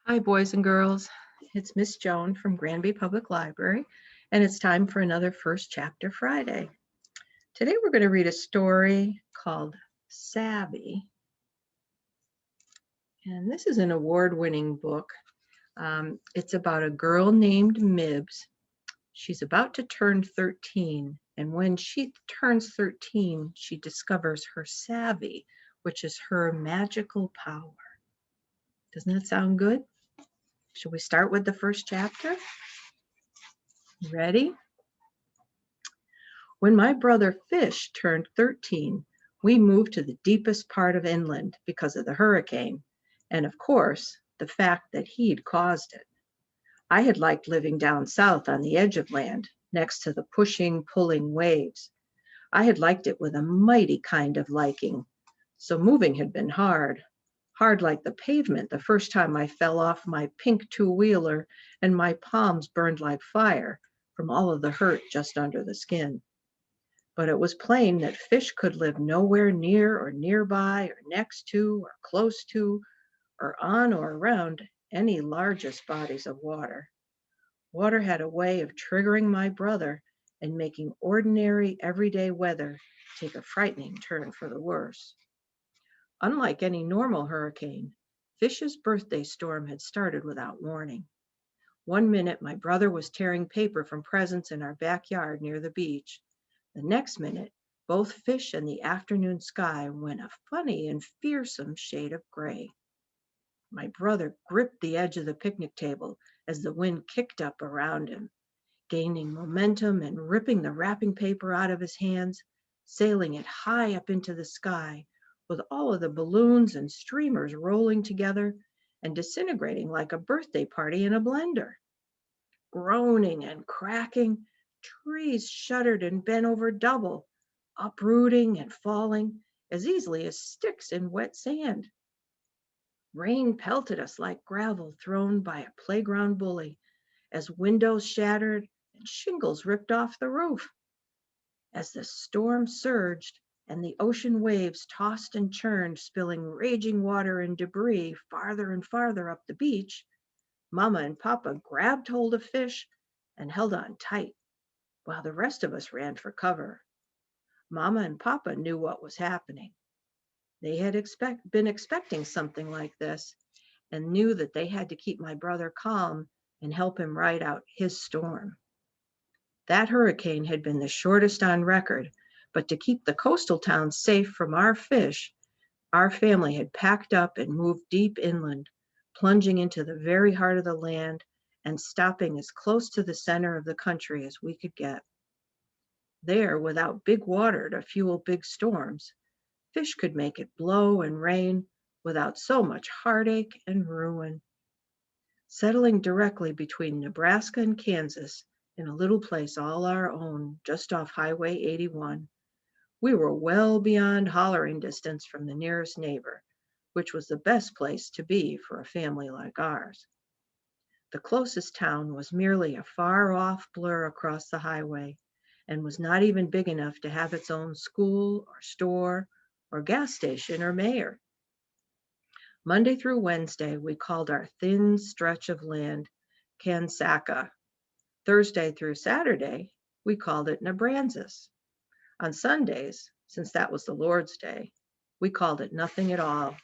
Hi, boys and girls. It's Miss Joan from Granby Public Library, and it's time for another First Chapter Friday. Today we're going to read a story called Savvy, and this is an award-winning book. It's about a girl named Mibs. She's about to turn 13, and when she turns 13, she discovers her savvy, which is her magical power. Doesn't that sound good? Shall we start with the first chapter? Ready? When my brother Fish turned 13, we moved to the deepest part of inland because of the hurricane, and of course, the fact that he'd caused it. I had liked living down south on the edge of land, next to the pushing, pulling waves. I had liked it with a mighty kind of liking. So moving had been hard. Hard like the pavement the first time I fell off my pink two-wheeler and my palms burned like fire from all of the hurt just under the skin. But it was plain that Fish could live nowhere near or nearby or next to or close to or on or around any largest bodies of water. Water had a way of triggering my brother and making ordinary everyday weather take a frightening turn for the worse. Unlike any normal hurricane, Fish's birthday storm had started without warning. One minute my brother was tearing paper from presents in our backyard near the beach. The next minute, both Fish and the afternoon sky went a funny and fearsome shade of gray. My brother gripped the edge of the picnic table as the wind kicked up around him, gaining momentum and ripping the wrapping paper out of his hands, sailing it high up into the sky, with all of the balloons and streamers rolling together and disintegrating like a birthday party in a blender. Groaning and cracking, trees shuddered and bent over double, uprooting and falling as easily as sticks in wet sand. Rain pelted us like gravel thrown by a playground bully as windows shattered and shingles ripped off the roof. As the storm surged and the ocean waves tossed and churned, spilling raging water and debris farther and farther up the beach, Mama and Papa grabbed hold of Fish and held on tight, while the rest of us ran for cover. Mama and Papa knew what was happening. They had been expecting something like this and knew that they had to keep my brother calm and help him ride out his storm. That hurricane had been the shortest on record, but to keep the coastal towns safe from our Fish, our family had packed up and moved deep inland, plunging into the very heart of the land and stopping as close to the center of the country as we could get. There, without big water to fuel big storms, Fish could make it blow and rain without so much heartache and ruin. Settling directly between Nebraska and Kansas in a little place all our own just off Highway 81, we were well beyond hollering distance from the nearest neighbor, which was the best place to be for a family like ours. The closest town was merely a far-off blur across the highway and was not even big enough to have its own school or store or gas station or mayor. Monday through Wednesday, we called our thin stretch of land Kansaka. Thursday through Saturday, we called it Nebransas. On Sundays, since that was the Lord's Day, we called it nothing at all,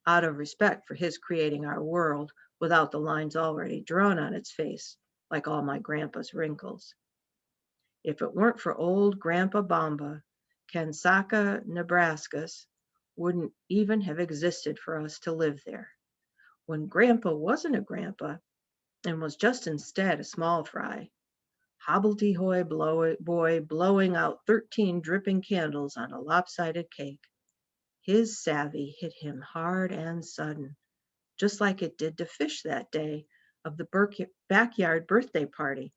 out of respect for his creating our world without the lines already drawn on its face, like all my grandpa's wrinkles. If it weren't for old Grandpa Bamba, Kansaka, Nebraskas wouldn't even have existed for us to live there. When Grandpa wasn't a grandpa and was just instead a small fry, hobbledehoy boy blowing out 13 dripping candles on a lopsided cake, his savvy hit him hard and sudden, just like it did to Fish that day of the backyard birthday party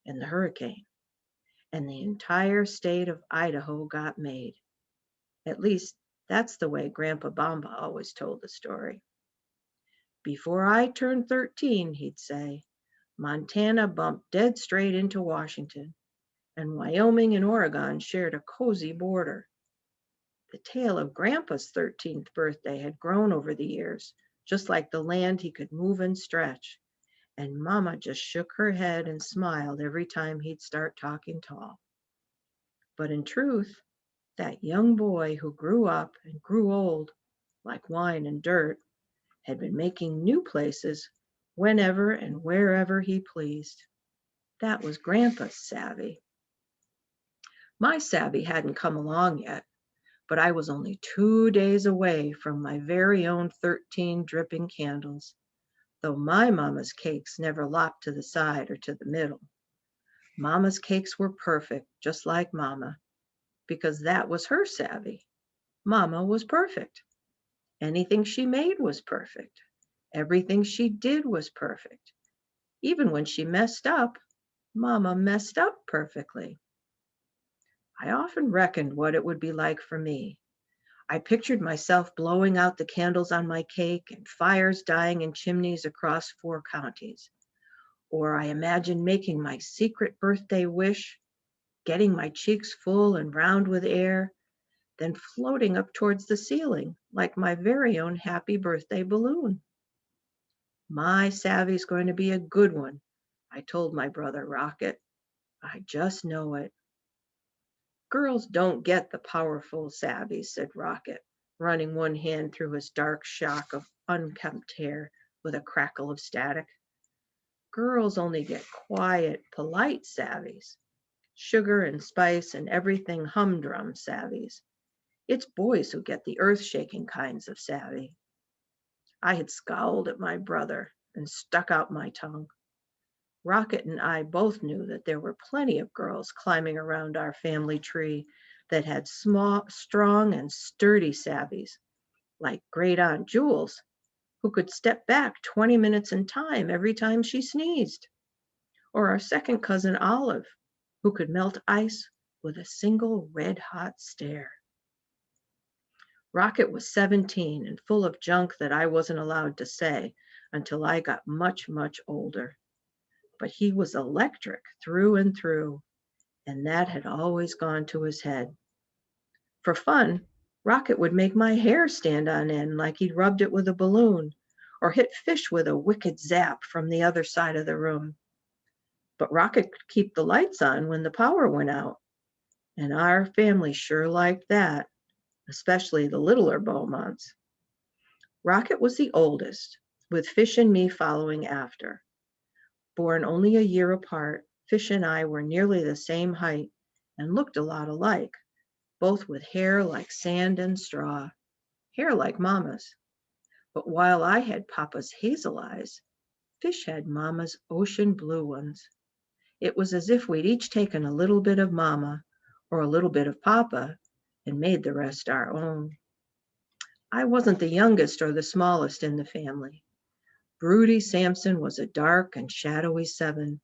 and the hurricane. And the entire state of Idaho got made. At least, that's the way Grandpa Bamba always told the story. Before I turned 13, he'd say, Montana bumped dead straight into Washington, and Wyoming and Oregon shared a cozy border. The tale of Grandpa's 13th birthday had grown over the years, just like the land he could move and stretch. And Mama just shook her head and smiled every time he'd start talking tall. But in truth, that young boy who grew up and grew old, like wine and dirt, had been making new places whenever and wherever he pleased. That was Grandpa's savvy. My savvy hadn't come along yet, but I was only 2 days away from my very own 13 dripping candles, though my mama's cakes never lopped to the side or to the middle. Mama's cakes were perfect, just like Mama, because that was her savvy. Mama was perfect. Anything she made was perfect. Everything she did was perfect. Even when she messed up, Mama messed up perfectly. I often reckoned what it would be like for me. I pictured myself blowing out the candles on my cake and fires dying in chimneys across 4 counties. Or I imagined making my secret birthday wish, getting my cheeks full and round with air, then floating up towards the ceiling like my very own happy birthday balloon. My savvy's going to be a good one, I told my brother Rocket. I just know it. Girls don't get the powerful savvy, said Rocket, running one hand through his dark shock of unkempt hair with a crackle of static. Girls only get quiet, polite savvies, sugar and spice and everything humdrum savvies. It's boys who get the earth-shaking kinds of savvy. I had scowled at my brother and stuck out my tongue. Rocket and I both knew that there were plenty of girls climbing around our family tree that had small, strong, and sturdy savvies, like Great Aunt Jules, who could step back 20 minutes in time every time she sneezed, or our second cousin Olive, who could melt ice with a single red-hot stare. Rocket was 17 and full of junk that I wasn't allowed to say until I got much, much older. But he was electric through and through, and that had always gone to his head. For fun, Rocket would make my hair stand on end like he'd rubbed it with a balloon, or hit fish with a wicked zap from the other side of the room. But Rocket could keep the lights on when the power went out, and our family sure liked that, especially the littler Beaumonts. Rocket was the oldest, with Fish and me following after. Born only a year apart, Fish and I were nearly the same height and looked a lot alike, both with hair like sand and straw, hair like Mama's. But while I had Papa's hazel eyes, Fish had Mama's ocean blue ones. It was as if we'd each taken a little bit of Mama or a little bit of Papa and made the rest our own. I wasn't the youngest or the smallest in the family. Broody Sampson was a dark and shadowy 7,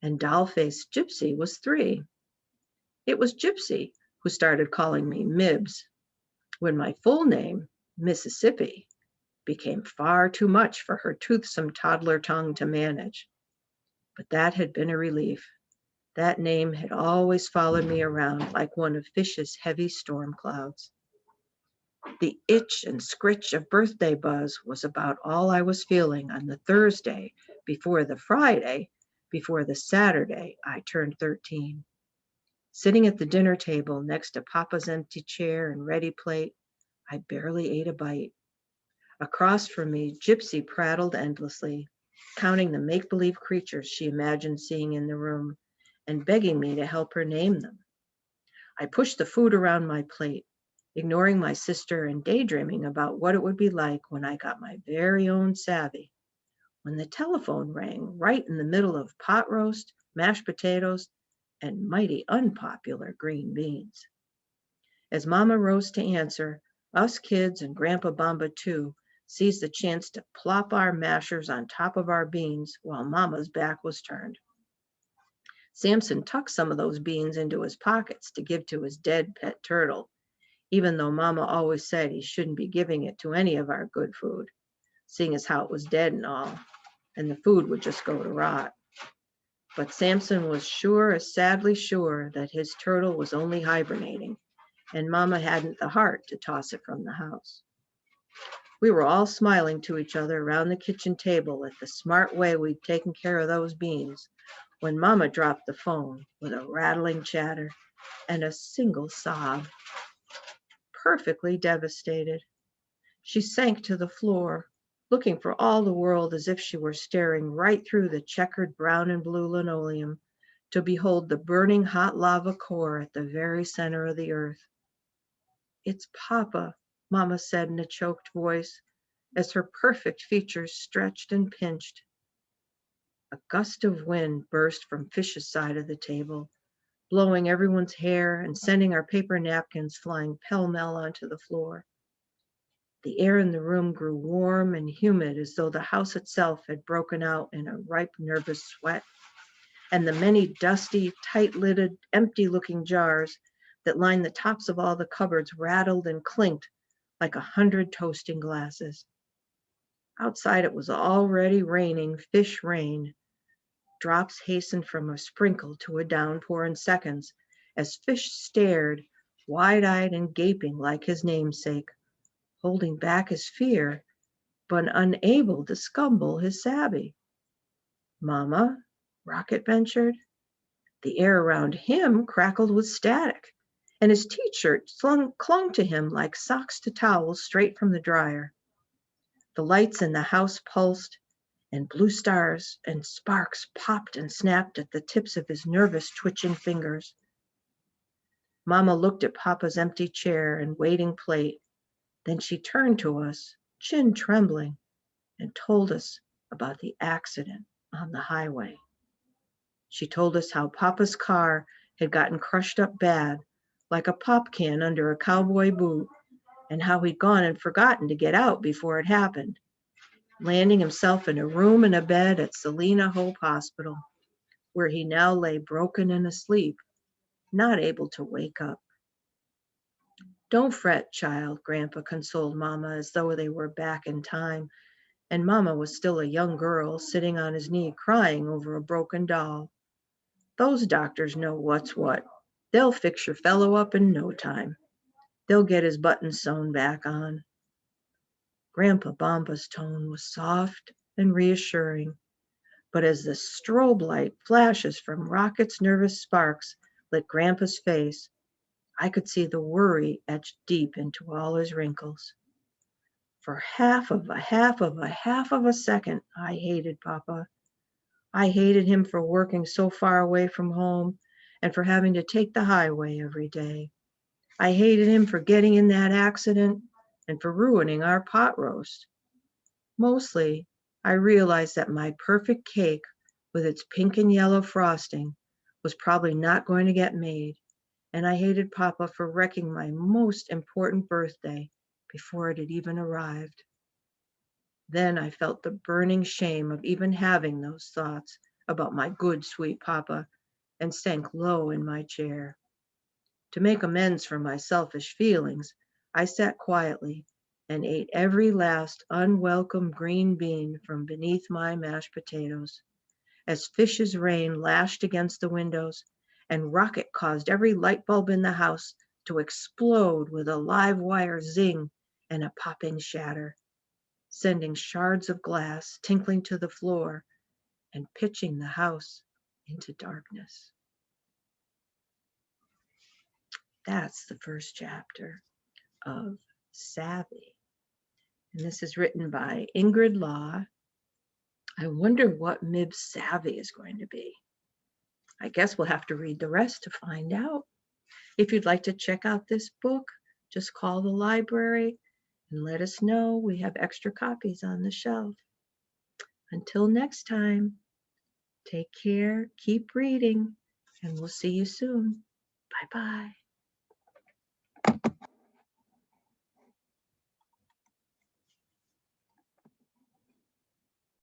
and doll-faced Gypsy was 3. It was Gypsy who started calling me Mibs, when my full name, Mississippi, became far too much for her toothsome toddler tongue to manage. But that had been a relief. That name had always followed me around like one of Fish's heavy storm clouds. The itch and scritch of birthday buzz was about all I was feeling on the Thursday before the Friday, before the Saturday I turned 13. Sitting at the dinner table next to Papa's empty chair and ready plate, I barely ate a bite. Across from me, Gypsy prattled endlessly, counting the make-believe creatures she imagined seeing in the room and begging me to help her name them. I pushed the food around my plate, ignoring my sister and daydreaming about what it would be like when I got my very own savvy, when the telephone rang right in the middle of pot roast, mashed potatoes, and mighty unpopular green beans. As Mama rose to answer, us kids and Grandpa Bamba too seized the chance to plop our mashers on top of our beans while Mama's back was turned. Samson tucked some of those beans into his pockets to give to his dead pet turtle, even though Mama always said he shouldn't be giving it to any of our good food, seeing as how it was dead and all, and the food would just go to rot. But Samson was sure as sadly sure that his turtle was only hibernating, and Mama hadn't the heart to toss it from the house. We were all smiling to each other around the kitchen table at the smart way we'd taken care of those beans when Mama dropped the phone with a rattling chatter and a single sob. Perfectly devastated, she sank to the floor, looking for all the world as if she were staring right through the checkered brown and blue linoleum to behold the burning hot lava core at the very center of the earth. "It's Papa," Mama said in a choked voice, as her perfect features stretched and pinched. A gust of wind burst from Fish's side of the table, blowing everyone's hair and sending our paper napkins flying pell-mell onto the floor. The air in the room grew warm and humid as though the house itself had broken out in a ripe, nervous sweat, and the many dusty, tight-lidded, empty-looking jars that lined the tops of all the cupboards rattled and clinked like 100 toasting glasses. Outside it was already raining fish rain. Drops hastened from a sprinkle to a downpour in seconds as Fish stared, wide-eyed and gaping like his namesake, holding back his fear, but unable to scumble his savvy. "Mama," Rocket ventured. The air around him crackled with static, and his t-shirt clung to him like socks to towels straight from the dryer. The lights in the house pulsed, and blue stars and sparks popped and snapped at the tips of his nervous, twitching fingers. Mama looked at Papa's empty chair and waiting plate. Then she turned to us, chin trembling, and told us about the accident on the highway. She told us how Papa's car had gotten crushed up bad, like a pop can under a cowboy boot, and how he'd gone and forgotten to get out before it happened, landing himself in a room and a bed at Selina Hope Hospital, where he now lay broken and asleep, not able to wake up. "Don't fret, child," Grandpa consoled Mama as though they were back in time, and Mama was still a young girl sitting on his knee crying over a broken doll. "Those doctors know what's what. They'll fix your fellow up in no time. They'll get his buttons sewn back on." Grandpa Bomba's tone was soft and reassuring, but as the strobe light flashes from Rocket's nervous sparks lit Grandpa's face, I could see the worry etched deep into all his wrinkles. For half of a second, I hated Papa. I hated him for working so far away from home and for having to take the highway every day. I hated him for getting in that accident and for ruining our pot roast. Mostly, I realized that my perfect cake with its pink and yellow frosting was probably not going to get made, and I hated Papa for wrecking my most important birthday before it had even arrived. Then I felt the burning shame of even having those thoughts about my good, sweet Papa, and sank low in my chair. To make amends for my selfish feelings, I sat quietly and ate every last unwelcome green bean from beneath my mashed potatoes, as Fish's rain lashed against the windows and Rocket caused every light bulb in the house to explode with a live wire zing and a popping shatter, sending shards of glass tinkling to the floor and pitching the house into darkness. That's the first chapter of Savvy. And this is written by Ingrid Law. I wonder what Mibs Savvy is going to be. I guess we'll have to read the rest to find out. If you'd like to check out this book, just call the library and let us know. We have extra copies on the shelf. Until next time, take care, keep reading, and we'll see you soon. Bye-bye.